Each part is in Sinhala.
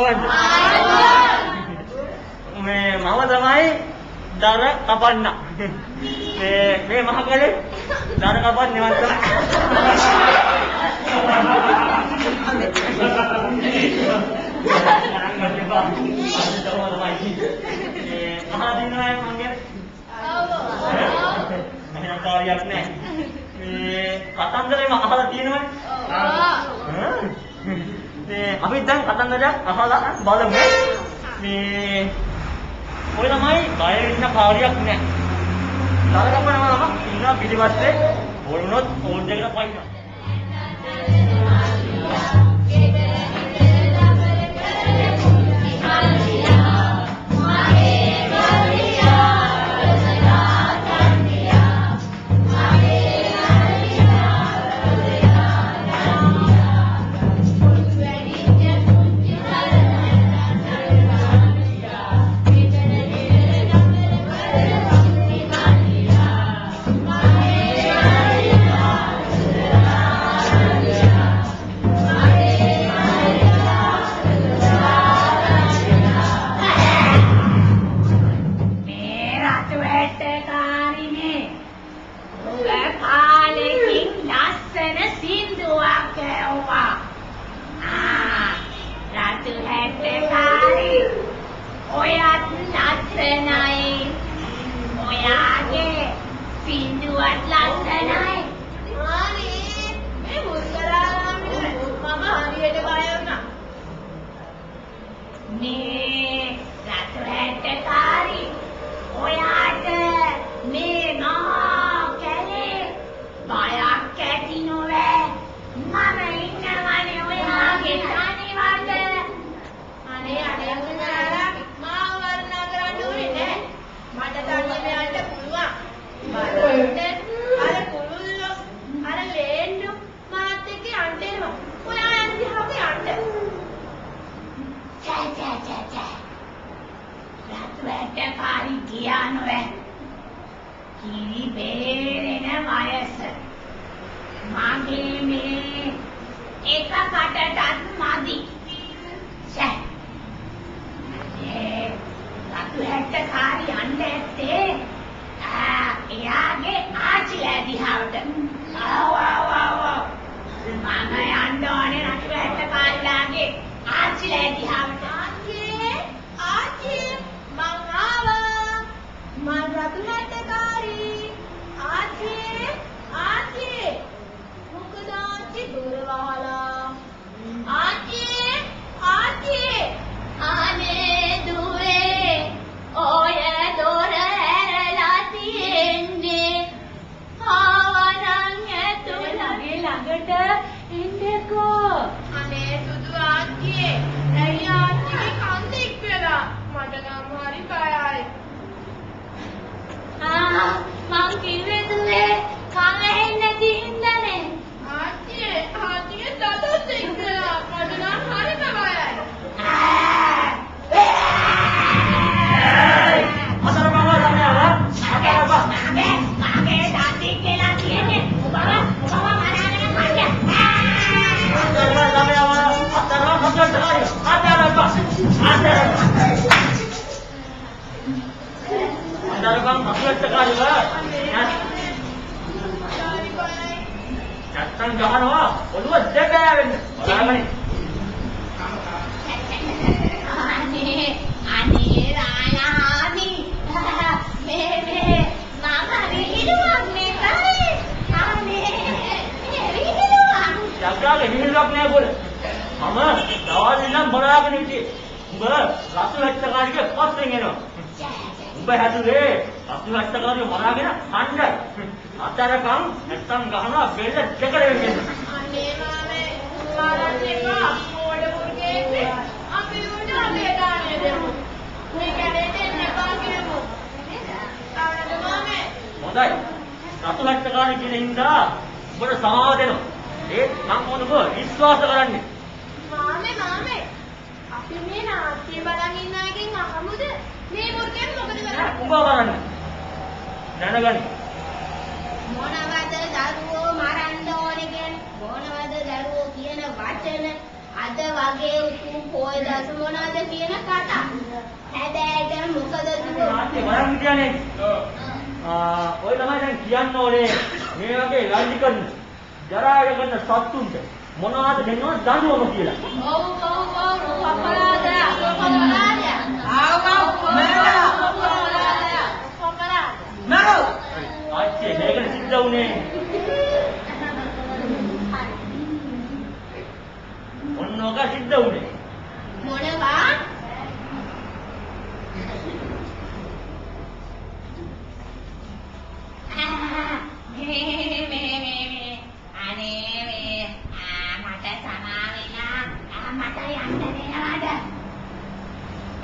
ආයුබෝවන්. මේ මම තමයි දර කපන්න. මේ මහකලේ දර කපන්න නිවන් තමයි. කාර්යයක් නැහැ. මේ කතන්දරේම අහලා තියෙනවනේ. මේ අපි දැන් කතන්දරයක් අහලා බලමු. මේ ඔය ළමයි බය වෙන්න කාර්යයක් නැහැ. තරකපනවා නම් ඉන්න පිළිවෙත්තේ වුණොත් ඕල් දෙකට පයින්නවා. අද වගේ උතුම් පොය දවස මොනවද කියන කතා. හැබැයිට මොකද දුක? ආච්චි බලන්න කියන්නේ. ඔය තමයි දැන් කියන්න ඕනේ මේ වගේ ලන්ඩි කරන ජරාය කරන සත්තුන්ට මොනවද දෙන්නවද දඬුවම කියලා. ඔව් අපරාධය. ආච්චි මේකට සිද්ධ වුණේ ඔන්නෝක සිද්ධ වුණේ මොනවා?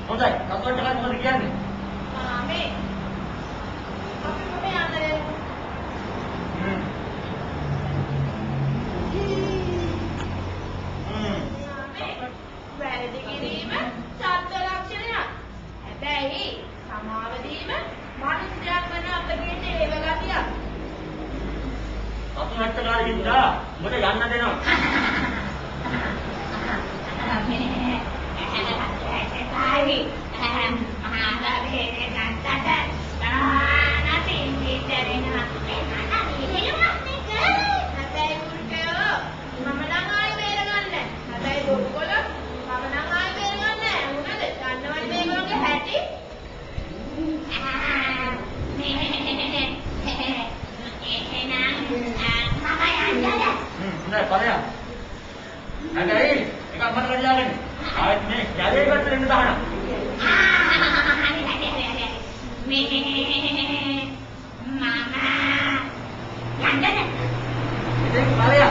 හොඳයි කවුරුත් එකක් මොකද කියන්නේ? මේ අපි යන්නේ වැරදි කිරීම සත්ත්ව ලක්ෂණයක්. හැබැයි සමාව දීම මනුෂ්‍යයක් වෙන අපගේ දේව ගතියක්. අපු නැට්ටකාරින්දා මොකට යන්න දෙනවා. Nah, pada ada ini, ikan mana kerja ini? Ini jadi ikan sering tahan. Mama, yang mana? Ini kepala ya?